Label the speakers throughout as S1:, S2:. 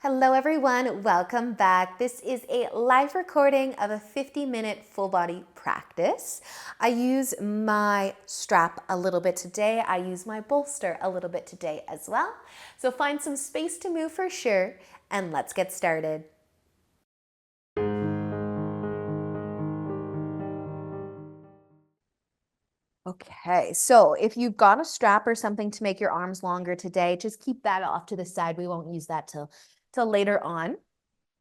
S1: Hello everyone, welcome back. This is a live recording of a 50-minute full body practice. I use my strap a little bit today. I use my bolster a little bit today as well. So find some space to move for sure, and let's get started. Okay, so if you've got a strap or something to make your arms longer today, just keep that off to the side. We won't use that till later on.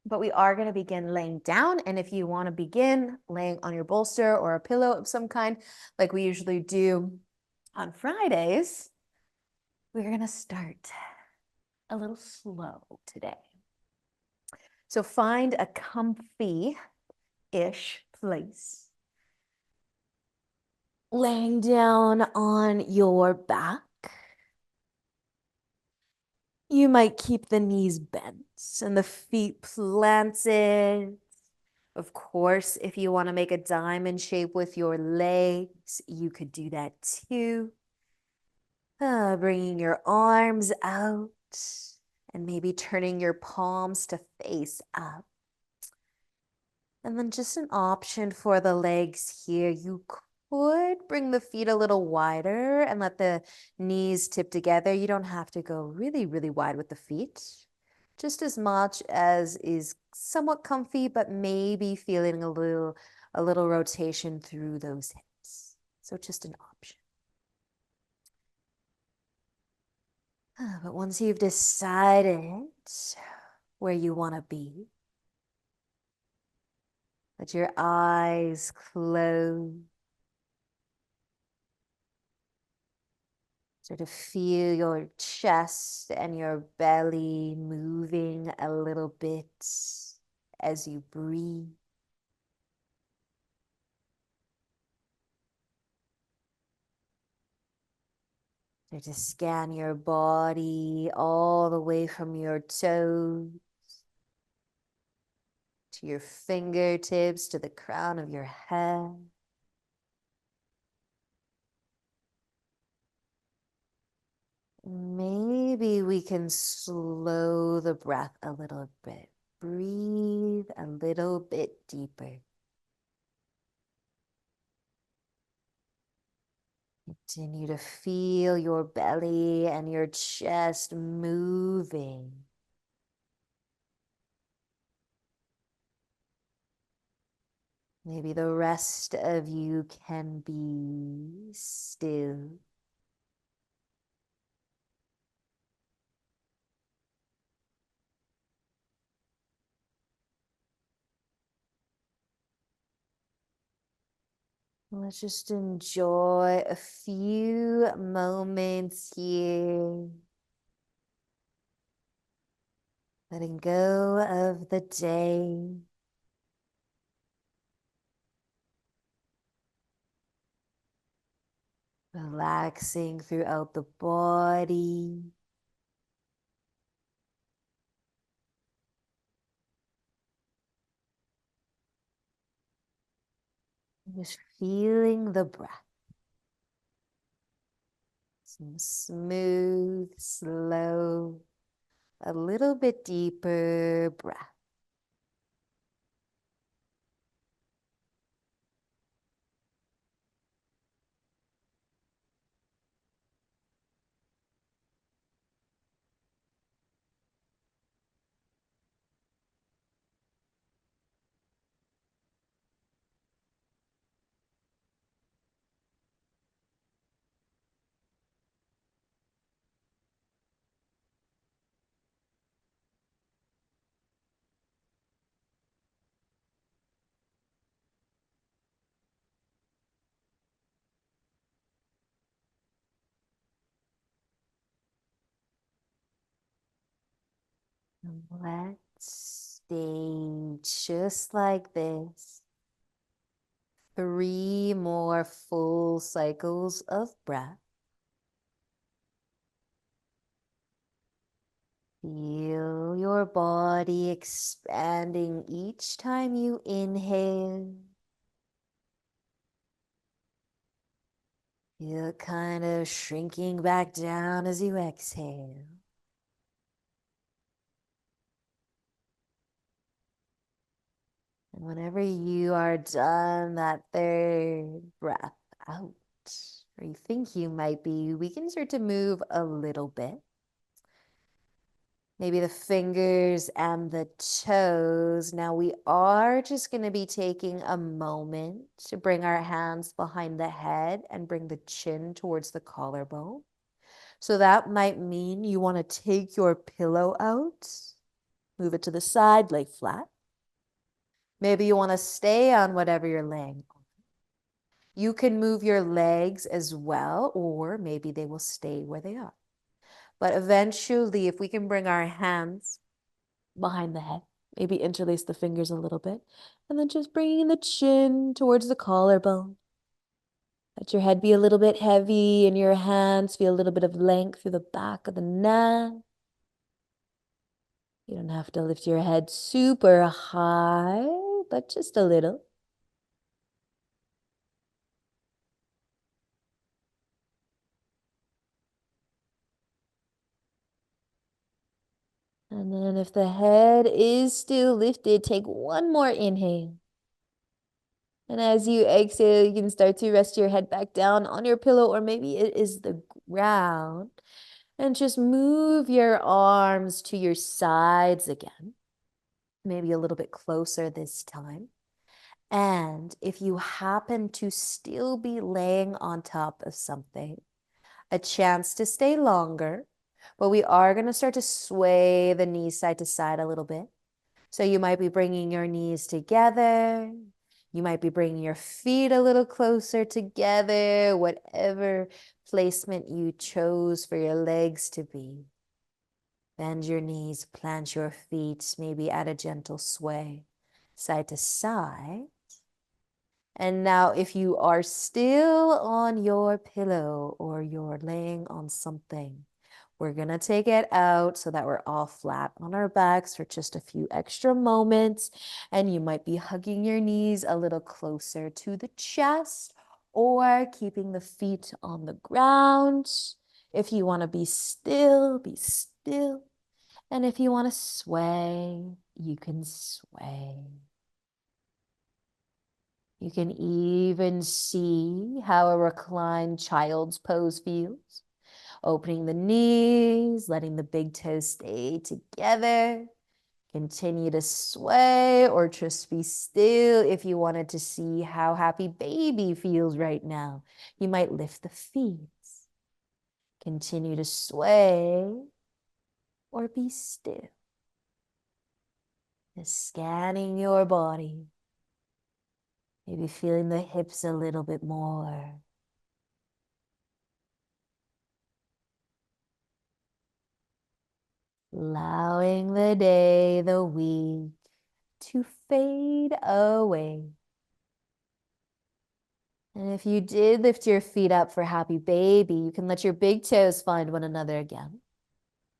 S1: But we are going to begin laying down. And if you want to begin laying on your bolster or a pillow of some kind, like we usually do on Fridays, we're going to start a little slow today. So find a comfy-ish place. Laying down on your back. You might keep the knees bent and the feet planted. Of course, if you want to make a diamond shape with your legs, you could do that too. Bringing your arms out and maybe turning your palms to face up. And then just an option for the legs here. You could bring the feet a little wider and let the knees tip together. You don't have to go really, really wide with the feet. Just as much as is somewhat comfy, but maybe feeling a little rotation through those hips. So just an option. But once you've decided where you want to be, let your eyes close. Sort of feel your chest and your belly moving a little bit as you breathe. Start to scan your body all the way from your toes to your fingertips to the crown of your head. Maybe we can slow the breath a little bit. Breathe a little bit deeper. Continue to feel your belly and your chest moving. Maybe the rest of you can be still. Let's just enjoy a few moments here. Letting go of the day. Relaxing throughout the body. Just feeling the breath. Some smooth, slow, a little bit deeper breath. And let's stay just like this. 3 more full cycles of breath. Feel your body expanding each time you inhale. Feel it kind of shrinking back down as you exhale. Whenever you are done that third breath out, or you think you might be, we can start to move a little bit. Maybe the fingers and the toes. Now we are just going to be taking a moment to bring our hands behind the head and bring the chin towards the collarbone. So that might mean you want to take your pillow out, move it to the side, lay flat. Maybe you want to stay on whatever you're laying on. You can move your legs as well, or maybe they will stay where they are. But eventually, if we can bring our hands behind the head, maybe interlace the fingers a little bit, and then just bringing the chin towards the collarbone. Let your head be a little bit heavy and your hands feel a little bit of length through the back of the neck. You don't have to lift your head super high, but just a little. And then if the head is still lifted, take one more inhale. And as you exhale, you can start to rest your head back down on your pillow, or maybe it is the ground. And just move your arms to your sides again. Maybe a little bit closer this time. And if you happen to still be laying on top of something, a chance to stay longer, but we are going to start to sway the knees side to side a little bit. So you might be bringing your knees together. You might be bringing your feet a little closer together, whatever placement you chose for your legs to be. Bend your knees, plant your feet, maybe add a gentle sway, side to side. And now if you are still on your pillow or you're laying on something, we're going to take it out so that we're all flat on our backs for just a few extra moments. And you might be hugging your knees a little closer to the chest or keeping the feet on the ground. If you want to be still, be still. And if you want to sway, you can sway. You can even see how a reclined child's pose feels. Opening the knees, letting the big toes stay together. Continue to sway or just be still if you wanted to see how happy baby feels right now. You might lift the feet. Continue to sway or be still. Just scanning your body. Maybe feeling the hips a little bit more. Allowing the day, the week to fade away. And if you did lift your feet up for happy baby, you can let your big toes find one another again.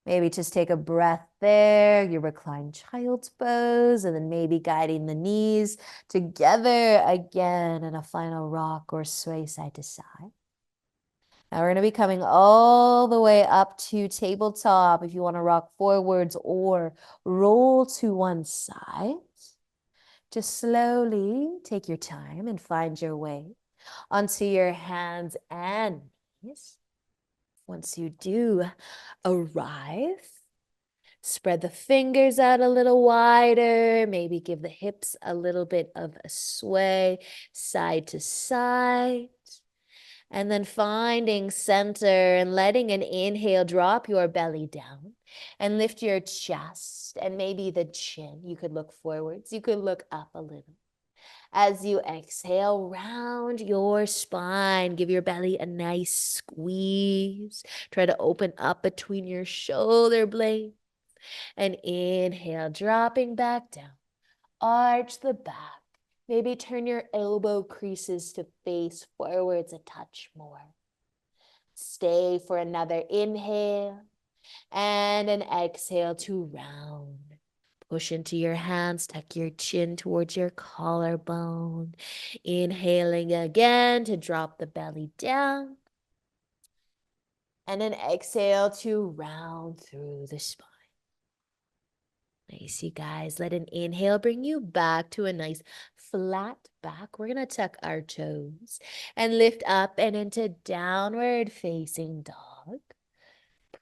S1: Maybe just take a breath there, your reclined child's pose, and then maybe guiding the knees together again in a final rock or sway side to side. Now we're going to be coming all the way up to tabletop if you want to rock forwards or roll to one side. Just slowly take your time and find your way onto your hands and knees. Once you do arrive, spread the fingers out a little wider, maybe give the hips a little bit of a sway side to side. And then finding center and letting an inhale drop your belly down and lift your chest and maybe the chin. You could look forwards. You could look up a little. As you exhale, round your spine. Give your belly a nice squeeze. Try to open up between your shoulder blades. And inhale, dropping back down. Arch the back. Maybe turn your elbow creases to face forwards a touch more. Stay for another inhale and an exhale to round. Push into your hands, tuck your chin towards your collarbone. Inhaling again to drop the belly down. And an exhale to round through the spine. Nice, you guys. Let an inhale bring you back to a nice flat back. We're going to tuck our toes and lift up and into downward facing dog.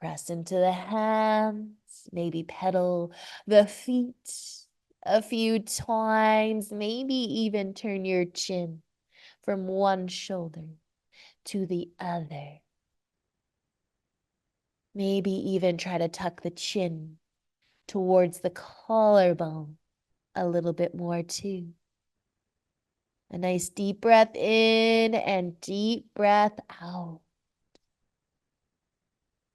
S1: Press into the hands, maybe pedal the feet a few times, maybe even turn your chin from one shoulder to the other. Maybe even try to tuck the chin towards the collarbone a little bit more too. A nice deep breath in and deep breath out.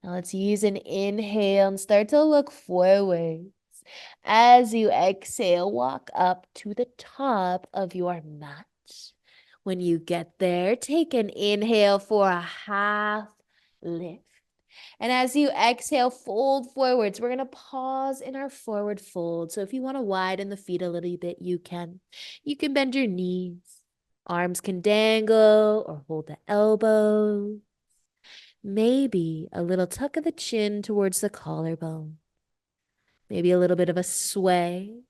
S1: Now let's use an inhale and start to look forward. As you exhale, walk up to the top of your mat. When you get there, take an inhale for a half lift. And as you exhale, fold forwards. We're going to pause in our forward fold. So if you want to widen the feet a little bit, you can. You can bend your knees. Arms can dangle or hold the elbows. Maybe a little tuck of the chin towards the collarbone. Maybe a little bit of a sway.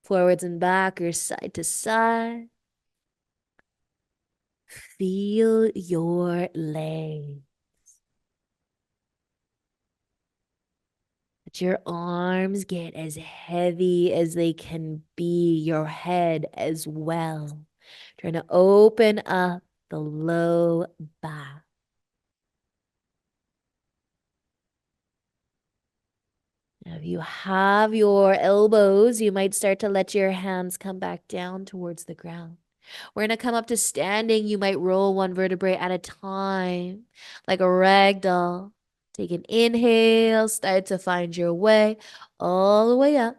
S1: Forwards and back or side to side. Feel your legs. Let your arms get as heavy as they can be, your head as well. Trying to open up the low back. Now, if you have your elbows, you might start to let your hands come back down towards the ground. We're going to come up to standing. You might roll one vertebrae at a time, like a rag doll. Take an inhale, start to find your way all the way up.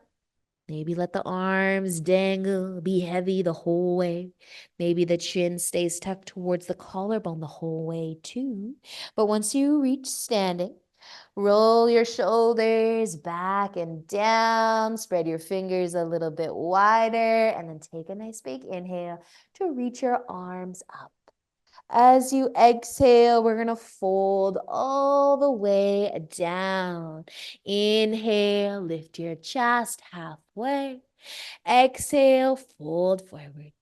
S1: Maybe let the arms dangle, be heavy the whole way. Maybe the chin stays tucked towards the collarbone the whole way too. But once you reach standing, roll your shoulders back and down. Spread your fingers a little bit wider and then take a nice big inhale to reach your arms up. As you exhale, we're going to fold all the way down. Inhale, lift your chest halfway. Exhale, fold forwards.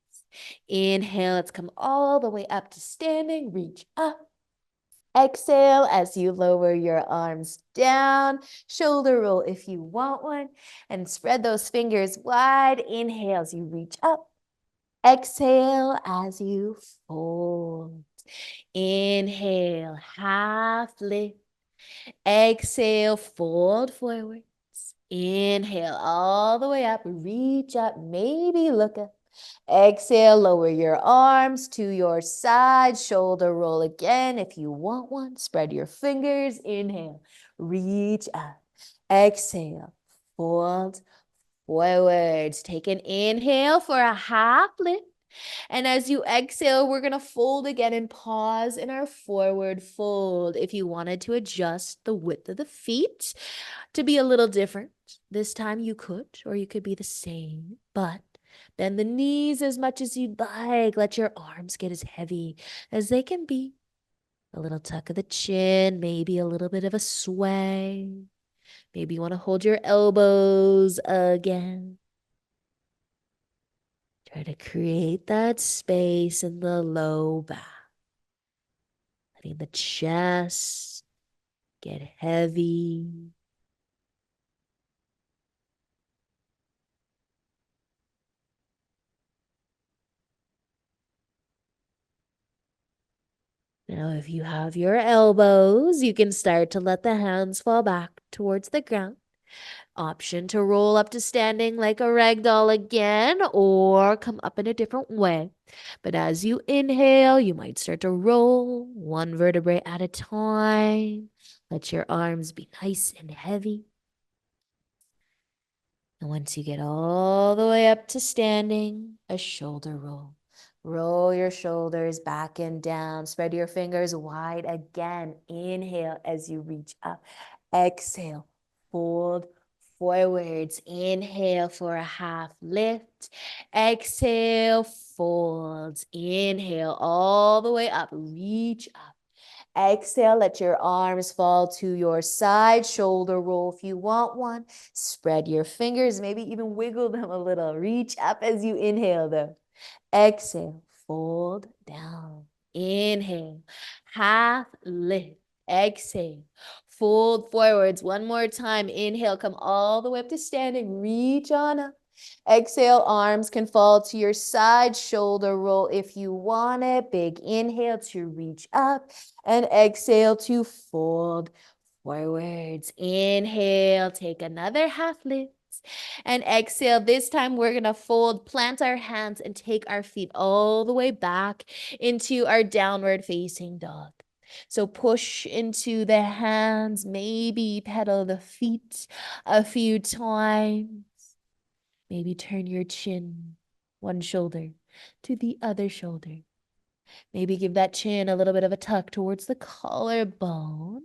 S1: Inhale, let's come all the way up to standing. Reach up. Exhale as you lower your arms down. Shoulder roll if you want one. And spread those fingers wide. Inhale as you reach up. Exhale as you fold. Inhale, half lift. Exhale, fold forwards. Inhale all the way up. Reach up, maybe look up. Exhale, lower your arms to your side. Shoulder roll again if you want one. Spread your fingers. Inhale, reach up. Exhale, fold forwards. Take an inhale for a half lift. And as you exhale, we're going to fold again and pause in our forward fold. If you wanted to adjust the width of the feet to be a little different, this time you could, or you could be the same. But bend the knees as much as you'd like. Let your arms get as heavy as they can be. A little tuck of the chin, maybe a little bit of a sway. Maybe you want to hold your elbows again. Try to create that space in the low back. Letting the chest get heavy. Now, if you have your elbows, you can start to let the hands fall back towards the ground. Option to roll up to standing like a rag doll again, or come up in a different way. But as you inhale, you might start to roll one vertebrae at a time. Let your arms be nice and heavy. And once you get all the way up to standing, a shoulder roll. Roll your shoulders back and down. Spread your fingers wide again. Inhale as you reach up. Exhale, fold forwards. Inhale for a half lift. Exhale, folds. Inhale all the way up. Reach up. Exhale, let your arms fall to your side. Shoulder roll if you want one. Spread your fingers, maybe even wiggle them a little. Reach up as you inhale though. Exhale, fold down. Inhale, half lift. Exhale, fold forwards. One more time. Inhale, come all the way up to standing. Reach on up. Exhale, arms can fall to your side. Shoulder roll if you want it. Big inhale to reach up. And exhale to fold forwards. Inhale, take another half lift. And exhale, this time we're gonna fold, plant our hands, and take our feet all the way back into our downward facing dog. So push into the hands, maybe pedal the feet a few times. Maybe turn your chin, one shoulder to the other shoulder. Maybe give that chin a little bit of a tuck towards the collarbone.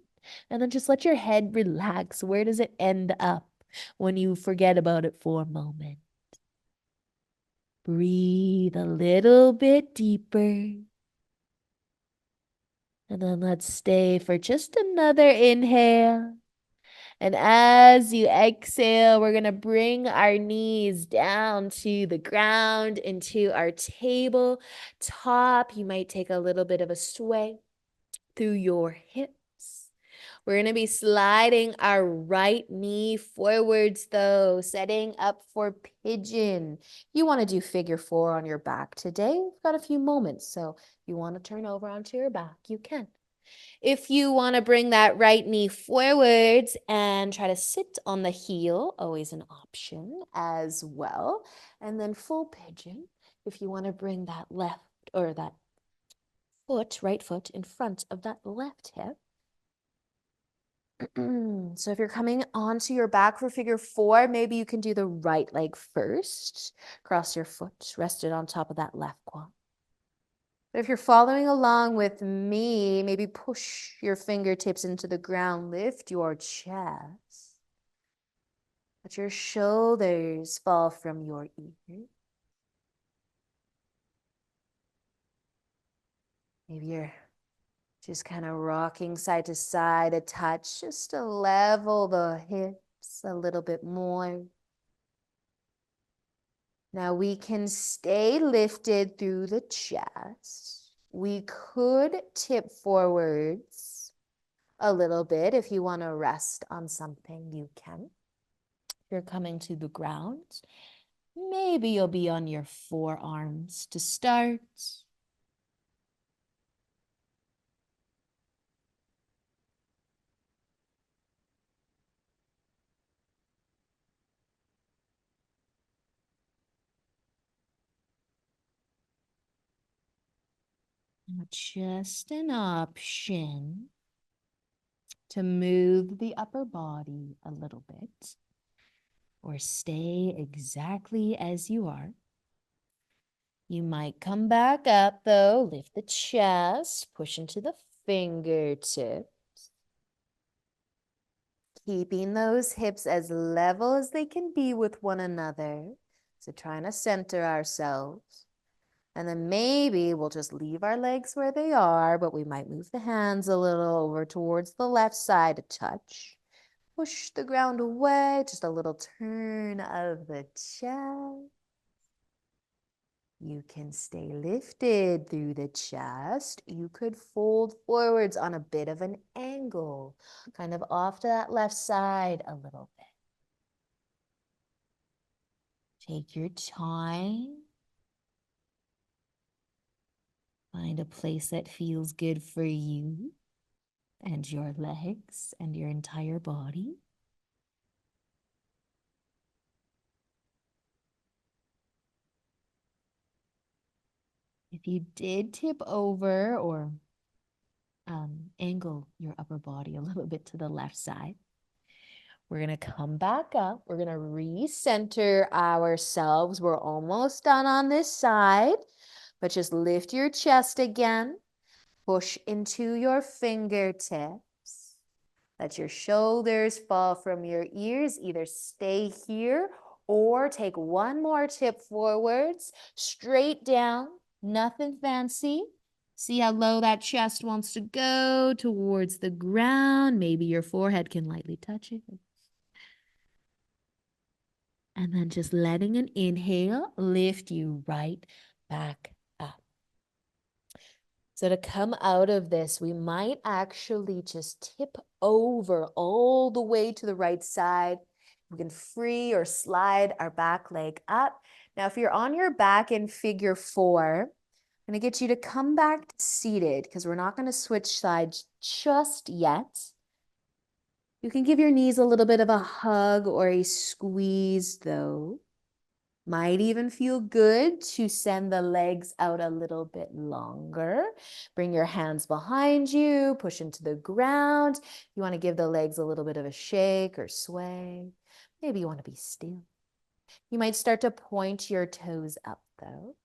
S1: And then just let your head relax. Where does it end up when you forget about it for a moment? Breathe a little bit deeper. And then let's stay for just another inhale. And as you exhale, we're going to bring our knees down to the ground, into our table top. You might take a little bit of a sway through your hips. We're going to be sliding our right knee forwards though, setting up for pigeon. You want to do figure 4 on your back today. We've got a few moments, so if you want to turn over onto your back, you can. If you want to bring that right knee forwards and try to sit on the heel, always an option as well. And then full pigeon, if you want to bring that left or that foot, right foot in front of that left hip. So if you're coming onto your back for figure 4, maybe you can do the right leg first. Cross your foot, rest it on top of that left quad. But if you're following along with me, maybe push your fingertips into the ground, lift your chest. Let your shoulders fall from your ears. Maybe you're just kind of rocking side to side a touch, just to level the hips a little bit more. Now we can stay lifted through the chest. We could tip forwards a little bit. If you want to rest on something, you can. If you're coming to the ground, maybe you'll be on your forearms to start. Just an option to move the upper body a little bit or stay exactly as you are. You might come back up though, lift the chest, push into the fingertips. Keeping those hips as level as they can be with one another. So trying to center ourselves. And then maybe we'll just leave our legs where they are, but we might move the hands a little over towards the left side to touch. Push the ground away, just a little turn of the chest. You can stay lifted through the chest. You could fold forwards on a bit of an angle, kind of off to that left side a little bit. Take your time. Find a place that feels good for you and your legs and your entire body. If you did tip over or angle your upper body a little bit to the left side, we're going to come back up. We're going to recenter ourselves. We're almost done on this side, but just lift your chest again. Push into your fingertips. Let your shoulders fall from your ears. Either stay here or take one more tip forwards, straight down, nothing fancy. See how low that chest wants to go towards the ground. Maybe your forehead can lightly touch it. And then just letting an inhale lift you right back up. So to come out of this, we might actually just tip over all the way to the right side. We can free or slide our back leg up. Now, if you're on your back in figure 4, I'm going to get you to come back to seated because we're not going to switch sides just yet. You can give your knees a little bit of a hug or a squeeze though. Might even feel good to send the legs out a little bit longer. Bring your hands behind you, push into the ground. You want to give the legs a little bit of a shake or sway. Maybe you want to be still. You might start to point your toes up though.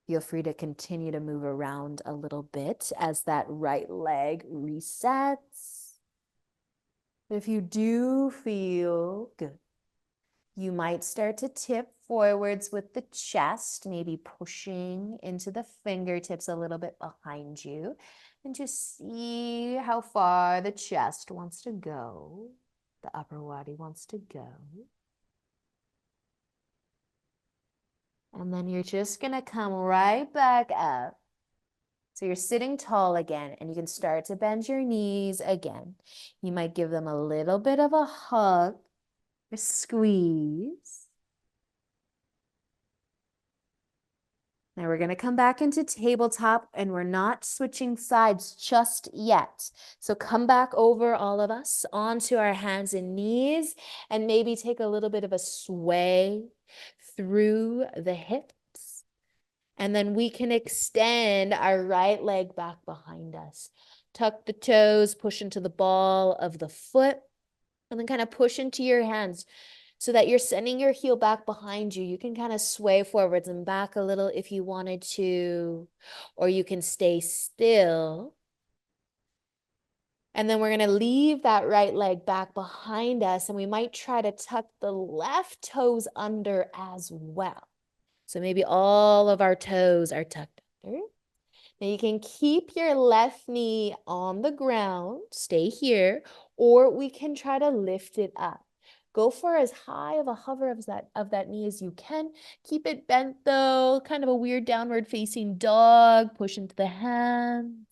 S1: Feel free to continue to move around a little bit as that right leg resets. If you do feel good, you might start to tip forwards with the chest, maybe pushing into the fingertips a little bit behind you, and just see how far the chest wants to go, the upper body wants to go. And then you're just gonna come right back up. So you're sitting tall again, and you can start to bend your knees again. You might give them a little bit of a hug, a squeeze. Now we're going to come back into tabletop, and we're not switching sides just yet. So come back over, all of us, onto our hands and knees, and maybe take a little bit of a sway through the hips. And then we can extend our right leg back behind us. Tuck the toes, push into the ball of the foot, and then kind of push into your hands so that you're sending your heel back behind you. You can kind of sway forwards and back a little if you wanted to, or you can stay still. And then we're going to leave that right leg back behind us, and we might try to tuck the left toes under as well. So maybe all of our toes are tucked under. Now you can keep your left knee on the ground, stay here, or we can try to lift it up. Go for as high of a hover of that knee as you can. Keep it bent though, kind of a weird downward facing dog. Push into the hands.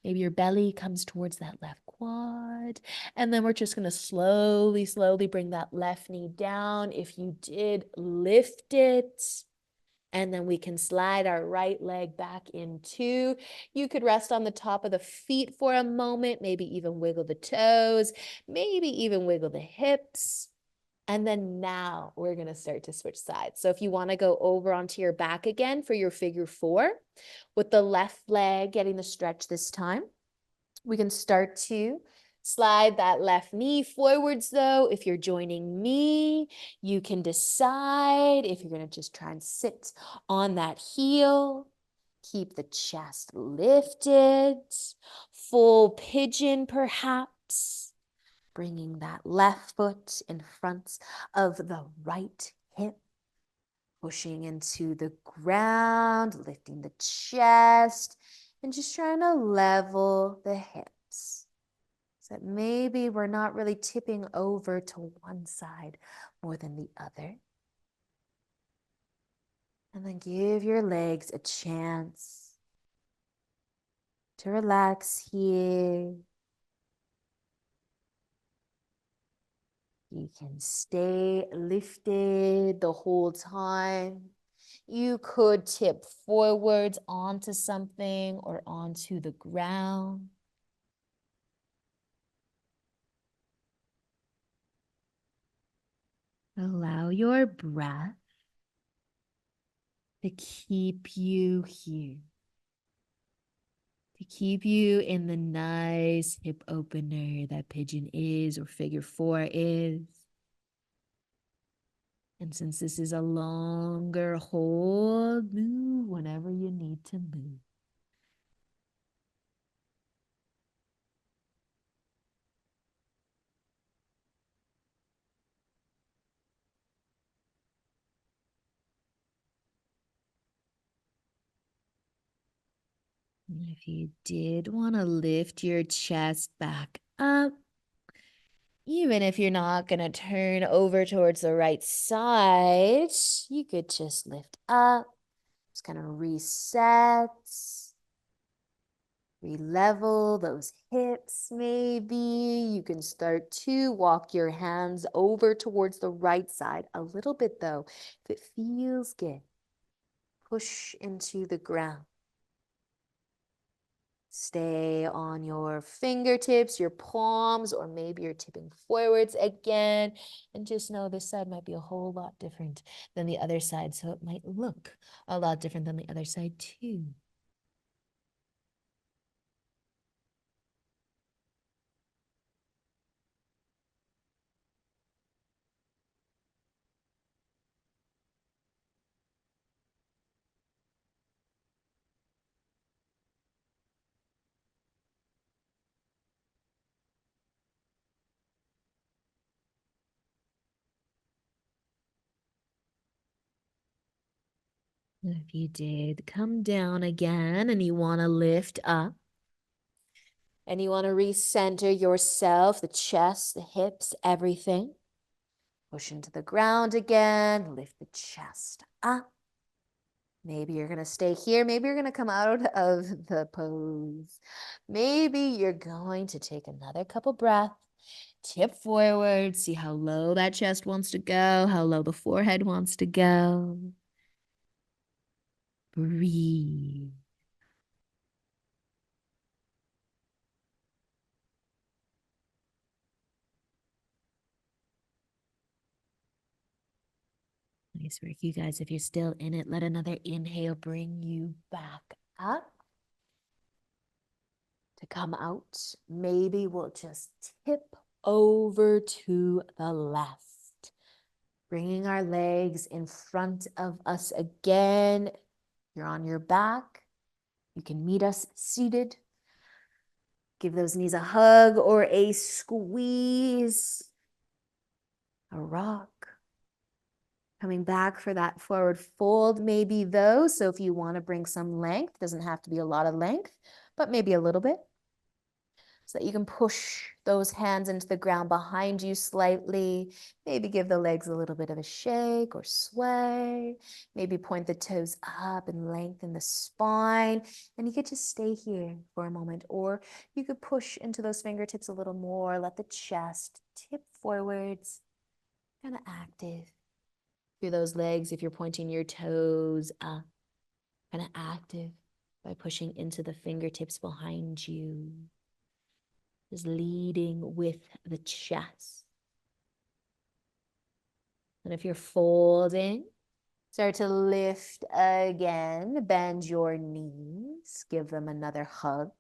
S1: Maybe your belly comes towards that left quad. And then we're just going to slowly, slowly bring that left knee down. If you did, lift it. And then we can slide our right leg back in too. You could rest on the top of the feet for a moment, maybe even wiggle the toes, maybe even wiggle the hips. And then now we're going to start to switch sides. So if you want to go over onto your back again for your figure 4, with the left leg getting the stretch this time, we can start to slide that left knee forwards though. If you're joining me, you can decide if you're going to just try and sit on that heel. Keep the chest lifted. Full pigeon perhaps. Bringing that left foot in front of the right hip. Pushing into the ground, lifting the chest, and just trying to level the hips. So that maybe we're not really tipping over to one side more than the other. And then give your legs a chance to relax here. You can stay lifted the whole time. You could tip forwards onto something or onto the ground. Allow your breath to keep you here, to keep you in the nice hip opener that pigeon is or figure 4 is. And since this is a longer hold, move whenever you need to move. If you did want to lift your chest back up, even if you're not going to turn over towards the right side, you could just lift up, just kind of reset, re-level those hips maybe. You can start to walk your hands over towards the right side a little bit though. If it feels good, push into the ground. Stay on your fingertips, your palms, or maybe you're tipping forwards again. And just know this side might be a whole lot different than the other side. So it might look a lot different than the other side too. If you did come down again and you want to lift up and you want to recenter yourself, the chest, the hips, everything, push into the ground again, lift the chest up. Maybe you're going to stay here. Maybe you're going to come out of the pose. Maybe you're going to take another couple breaths, tip forward, see how low that chest wants to go, how low the forehead wants to go. Breathe. Nice work, you guys. If you're still in it, let another inhale bring you back up. To come out, maybe we'll just tip over to the left. Bringing our legs in front of us again. You're on your back. You can meet us seated. Give those knees a hug or a squeeze. A rock. Coming back for that forward fold maybe though. So if you want to bring some length, doesn't have to be a lot of length, but maybe a little bit. So that you can push those hands into the ground behind you slightly. Maybe give the legs a little bit of a shake or sway. Maybe point the toes up and lengthen the spine. And you could just stay here for a moment. Or you could push into those fingertips a little more. Let the chest tip forwards. Kind of active. Through those legs, if you're pointing your toes up. Kind of active by pushing into the fingertips behind you. Is leading with the chest. And if you're folding, start to lift again. Bend your knees. Give them another hug.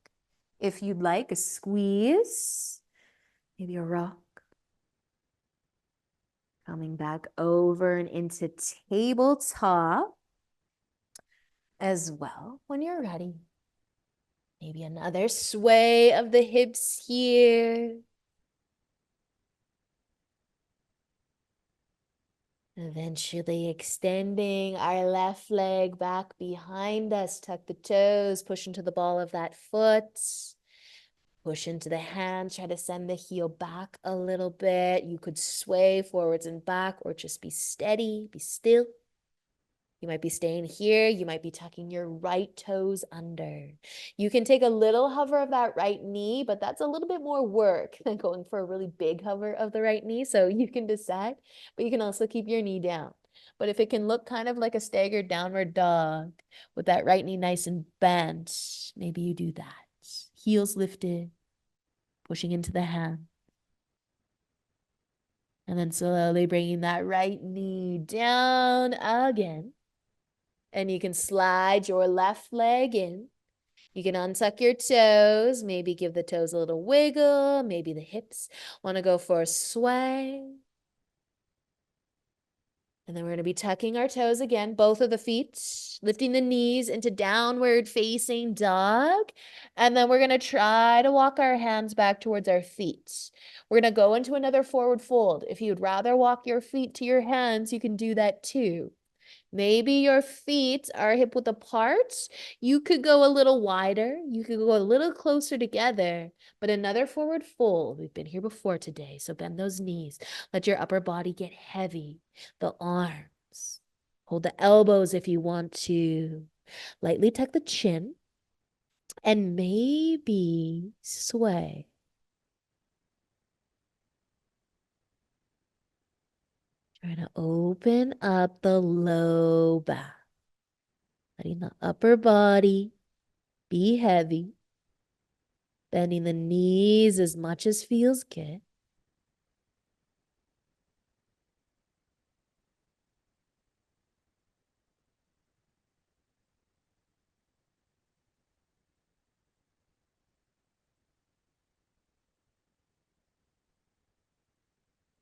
S1: If you'd like, a squeeze. Maybe a rock. Coming back over and into tabletop as well when you're ready. Maybe another sway of the hips here. Eventually extending our left leg back behind us. Tuck the toes, push into the ball of that foot. Push into the hand, try to send the heel back a little bit. You could sway forwards and back or just be steady, be still. You might be staying here. You might be tucking your right toes under. You can take a little hover of that right knee, but that's a little bit more work than going for a really big hover of the right knee. So you can decide, but you can also keep your knee down. But if it can look kind of like a staggered downward dog with that right knee nice and bent, maybe you do that. Heels lifted, pushing into the hand. And then slowly bringing that right knee down again. And you can slide your left leg in. You can untuck your toes, maybe give the toes a little wiggle, maybe the hips want to go for a sway. And then we're going to be tucking our toes again, both of the feet, lifting the knees into downward facing dog. And then we're going to try to walk our hands back towards our feet. We're going to go into another forward fold. If you'd rather walk your feet to your hands, you can do that too. Maybe your feet are hip width apart. You could go a little wider. You could go a little closer together, but another forward fold. We've been here before today, so bend those knees. Let your upper body get heavy. The arms. Hold the elbows if you want to. Lightly tuck the chin and maybe sway. Trying to open up the low back. Letting the upper body be heavy. Bending the knees as much as feels good.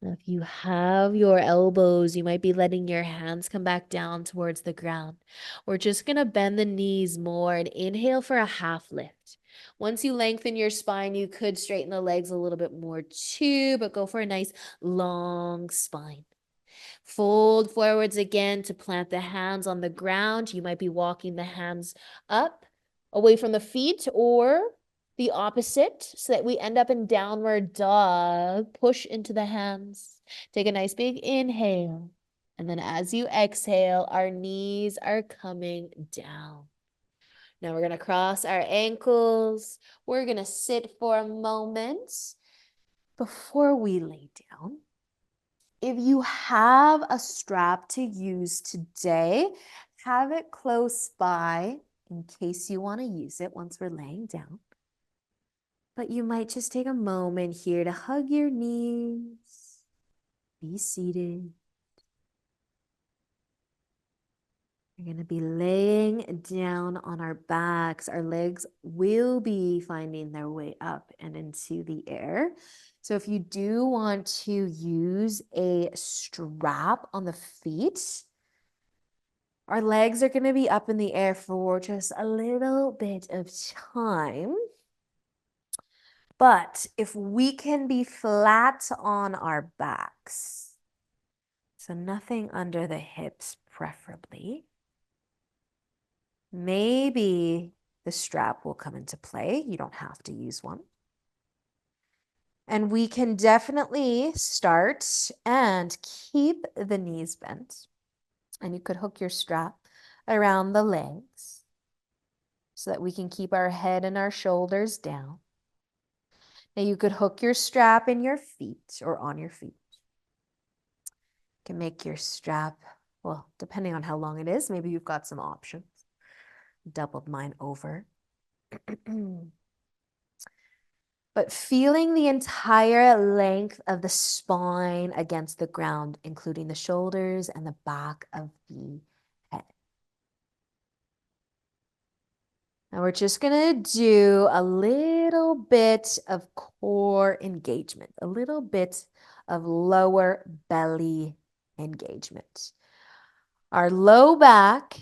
S1: Now, if you have your elbows, you might be letting your hands come back down towards the ground. We're just going to bend the knees more and inhale for a half lift. Once you lengthen your spine, you could straighten the legs a little bit more too, but go for a nice long spine. Fold forwards again to plant the hands on the ground. You might be walking the hands up away from the feet or the opposite so that we end up in downward dog. Push into the hands. Take a nice big inhale. And then as you exhale, our knees are coming down. Now we're going to cross our ankles. We're going to sit for a moment before we lay down. If you have a strap to use today, have it close by in case you want to use it once we're laying down. But you might just take a moment here to hug your knees, be seated. We're going to be laying down on our backs. Our legs will be finding their way up and into the air. So if you do want to use a strap on the feet, our legs are going to be up in the air for just a little bit of time. But if we can be flat on our backs, so nothing under the hips preferably, maybe the strap will come into play. You don't have to use one. And we can definitely start and keep the knees bent. And you could hook your strap around the legs so that we can keep our head and our shoulders down. Now you could hook your strap in your feet or on your feet. You can make your strap, well, depending on how long it is, maybe you've got some options. Doubled mine over. But feeling the entire length of the spine against the ground, including the shoulders and the back of the head. Now we're just going to do a little bit of core engagement, a little bit of lower belly engagement. Our low back,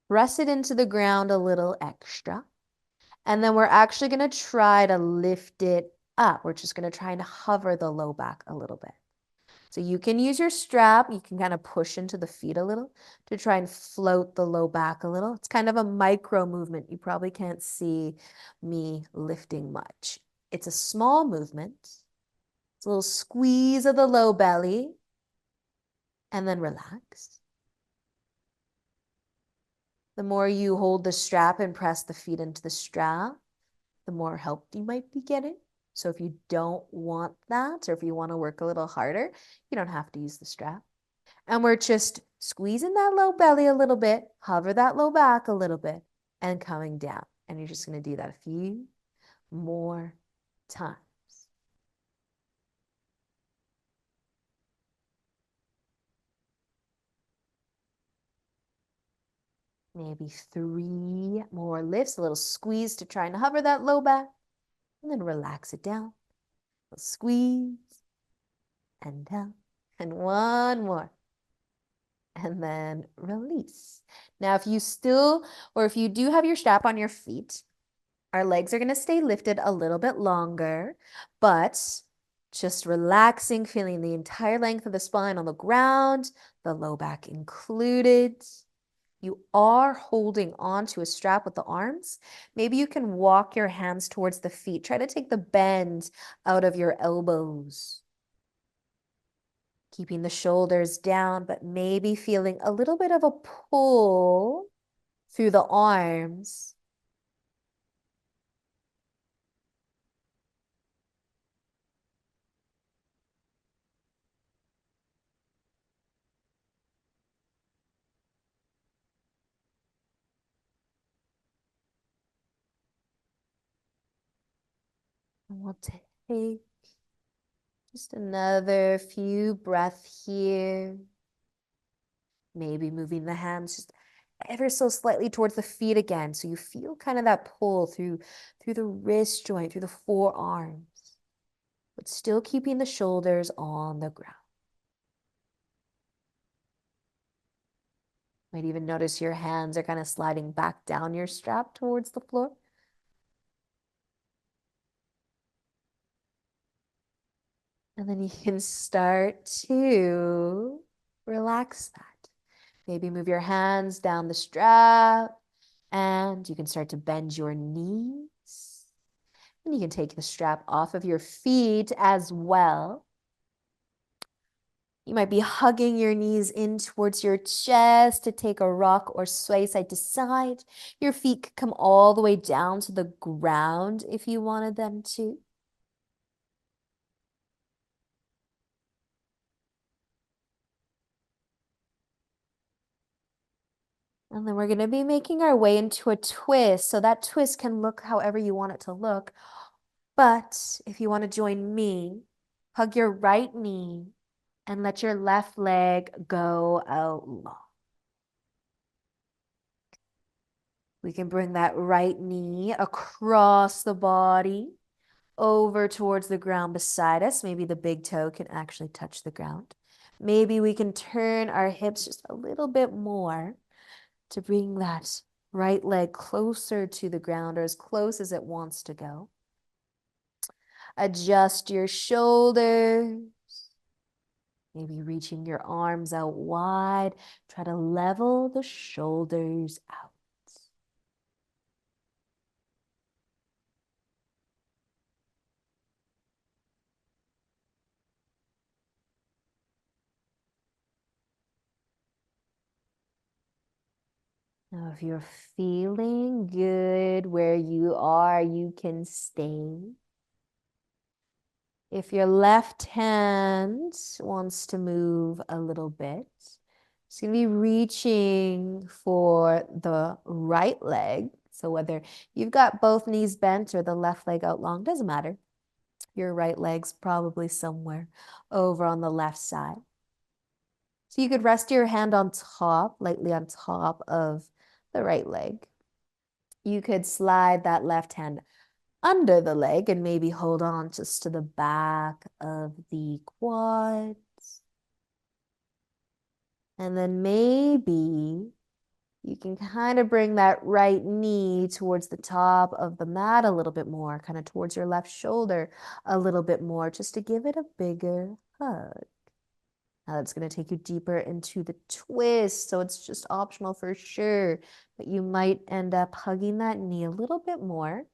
S1: press it into the ground a little extra. And then we're actually going to try to lift it up. We're just going to try and hover the low back a little bit. So you can use your strap. You can kind of push into the feet a little to try and float the low back a little. It's kind of a micro movement. You probably can't see me lifting much. It's a small movement. It's a little squeeze of the low belly and then relax. The more you hold the strap and press the feet into the strap, the more help you might be getting. So if you don't want that, or if you want to work a little harder, you don't have to use the strap. And we're just squeezing that low belly a little bit, hover that low back a little bit, and coming down. And you're just going to do that a few more times. Maybe 3 more lifts, a little squeeze to try and hover that low back, and then relax it down. A squeeze and down, and one more. And then release. Now, if you still, or if you do have your strap on your feet, our legs are going to stay lifted a little bit longer, but Just relaxing, feeling the entire length of the spine on the ground, the low back included. You are holding on to a strap with the arms. Maybe you can walk your hands towards the feet. Try to take the bend out of your elbows. Keeping the shoulders down, but maybe feeling a little bit of a pull through the arms. And we'll take just another few breaths here. Maybe moving the hands just ever so slightly towards the feet again. So you feel kind of that pull through the wrist joint, through the forearms, but still keeping the shoulders on the ground. Might even notice your hands are kind of sliding back down your strap towards the floor. And then you can start to relax that. Maybe move your hands down the strap, and you can start to bend your knees. And you can take the strap off of your feet as well. You might be hugging your knees in towards your chest to take a rock or sway side to side. Your feet could come all the way down to the ground if you wanted them to. And then we're going to be making our way into a twist. So that twist can look however you want it to look. But if you want to join me, hug your right knee and let your left leg go out long. We can bring that right knee across the body over towards the ground beside us. Maybe the big toe can actually touch the ground. Maybe we can turn our hips just a little bit more to bring that right leg closer to the ground or as close as it wants to go. Adjust your shoulders. Maybe reaching your arms out wide. Try to level the shoulders out. Now, if you're feeling good where you are, you can stay. If your left hand wants to move a little bit, it's going to be reaching for the right leg. So whether you've got both knees bent or the left leg out long, doesn't matter. Your right leg's probably somewhere over on the left side. So you could rest your hand on top, lightly on top of the right leg. You could slide that left hand under the leg and maybe hold on just to the back of the quads. And then maybe you can kind of bring that right knee towards the top of the mat a little bit more, kind of towards your left shoulder a little bit more, just to give it a bigger hug. Now that's going to take you deeper into the twist, so it's just optional for sure, but you might end up hugging that knee a little bit more.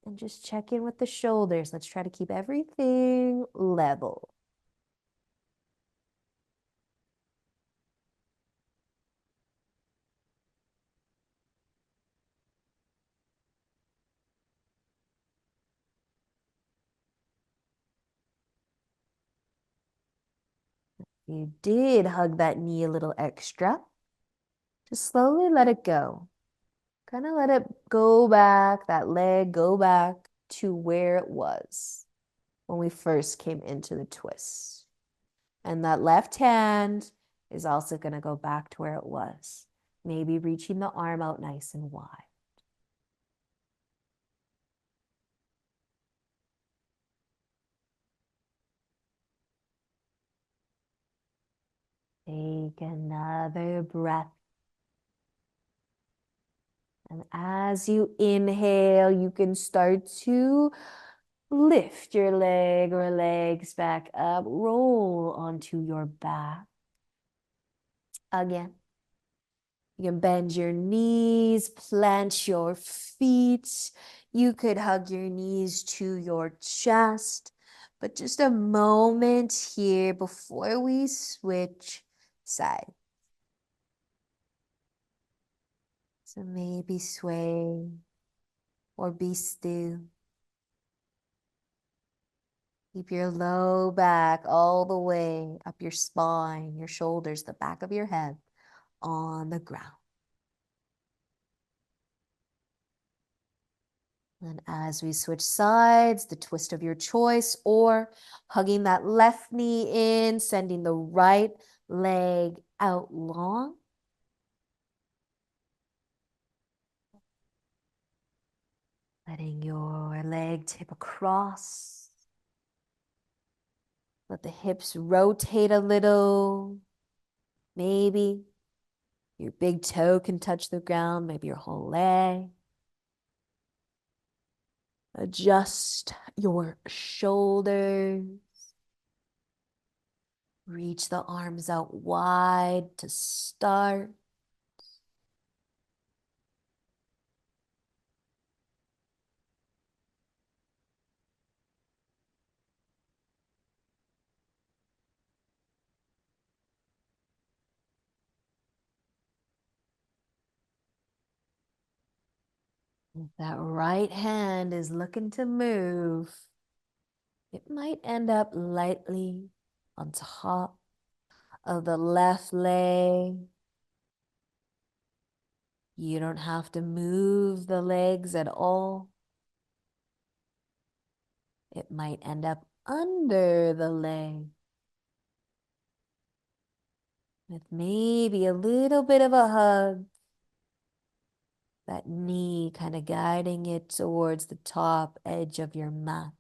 S1: And just check in with the shoulders. Let's try to keep everything level. You did hug that knee a little extra. Just slowly let it go. Kind of let it go back, that leg go back to where it was when we first came into the twist. And that left hand is also going to go back to where it was. Maybe reaching the arm out nice and wide. Take another breath. And as you inhale, you can start to Lift your leg or legs back up. Roll onto your back. Again. You can bend your knees, plant your feet. You could hug your knees to your chest. But just a moment here before we switch sides. So maybe sway or be still. Keep your low back all the way up your spine, your shoulders, the back of your head on the ground. And as we switch sides, the twist of your choice, or hugging that left knee in, sending the right leg out long. Letting your leg tip across. Let the hips rotate a little. Maybe your big toe can touch the ground, maybe your whole leg. Adjust your shoulders. Reach the arms out wide to start. If that right hand is looking to move, it might end up lightly on top of the left leg. You don't have to move the legs at all. It might end up under the leg with maybe a little bit of a hug. That knee kind of guiding it towards the top edge of your mat.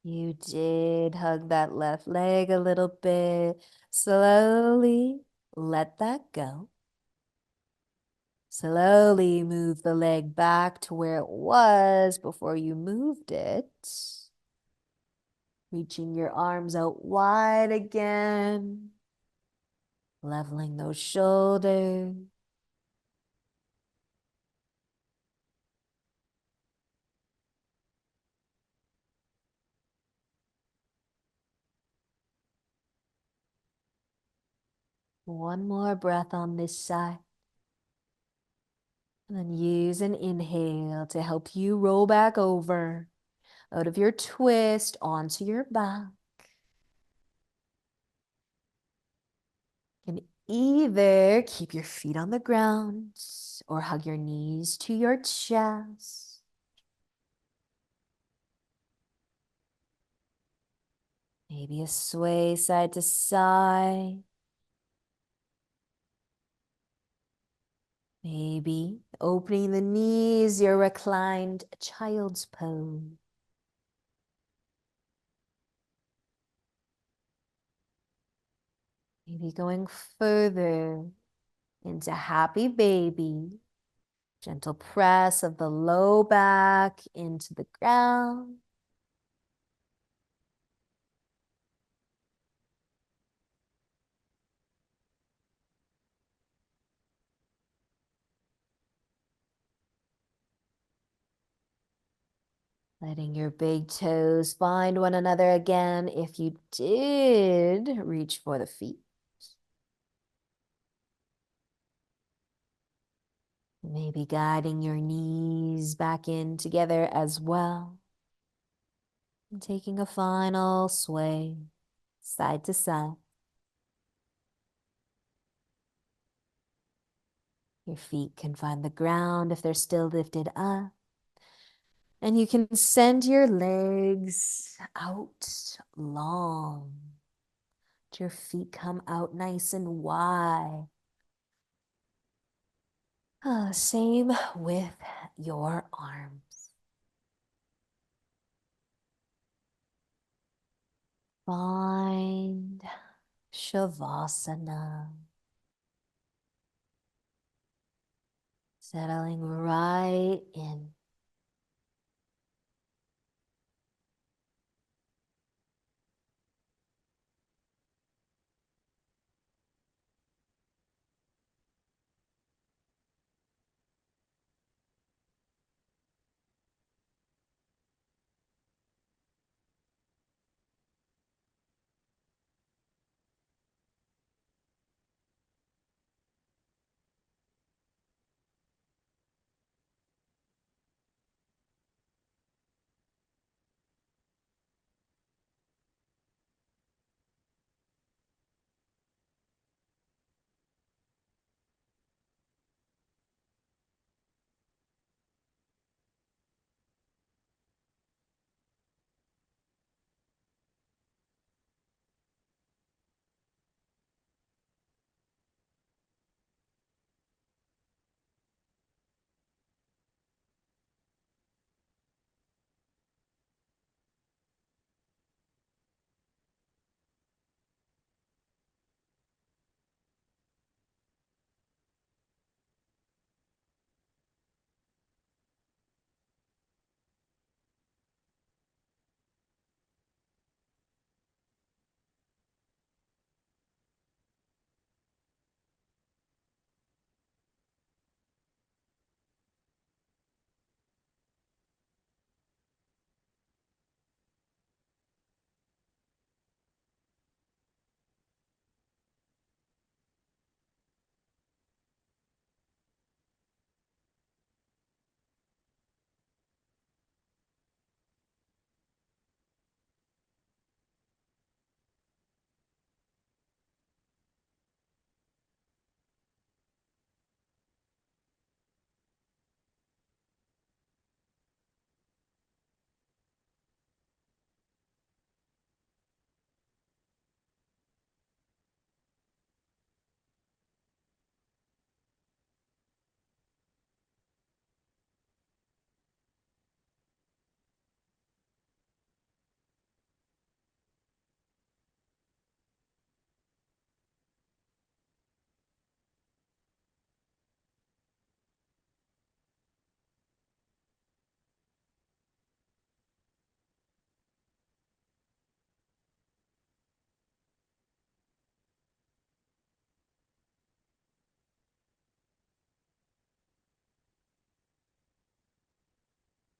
S1: You did hug that left leg a little bit. Slowly let that go. Slowly move the leg back to where it was before you moved it. Reaching your arms out wide again. Leveling those shoulders. One more breath on this side. And then use an inhale to help you roll back over out of your twist onto your back. You can either keep your feet on the ground or hug your knees to your chest. Maybe a sway side to side. Maybe opening the knees, your reclined child's pose. Maybe going further into happy baby. Gentle press of the low back into the ground. Letting your big toes find one another again if you did reach for the feet. Maybe guiding your knees back in together as well. And taking a final sway side to side. Your feet can find the ground if they're still lifted up. And you can send your legs out long. Let your feet come out nice and wide. Same with your arms. Find Shavasana. Settling right in.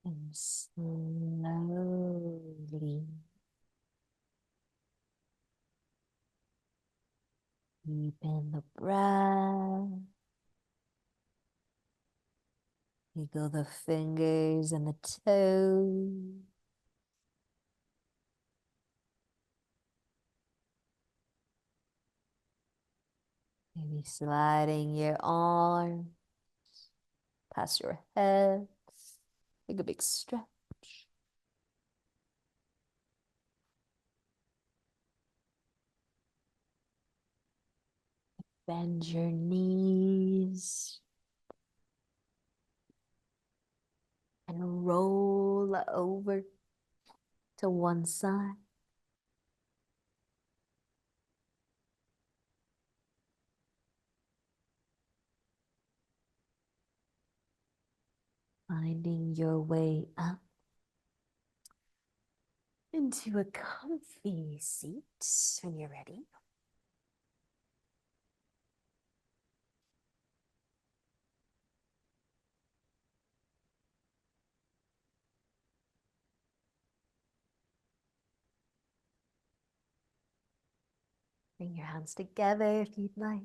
S1: And slowly deepen the breath. Wiggle the fingers and the toes. Maybe sliding your arm past your head. Take a big stretch. Bend your knees and roll over to one side. Finding your way up into a comfy seat when you're ready. Bring your hands together if you'd like.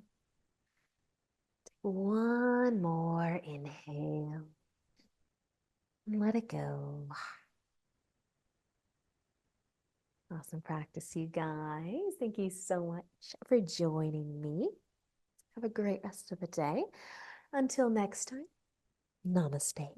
S1: Take one more inhale. And let it go. Awesome practice, you guys. Thank you so much for joining me. Have a great rest of the day. Until next time, namaste.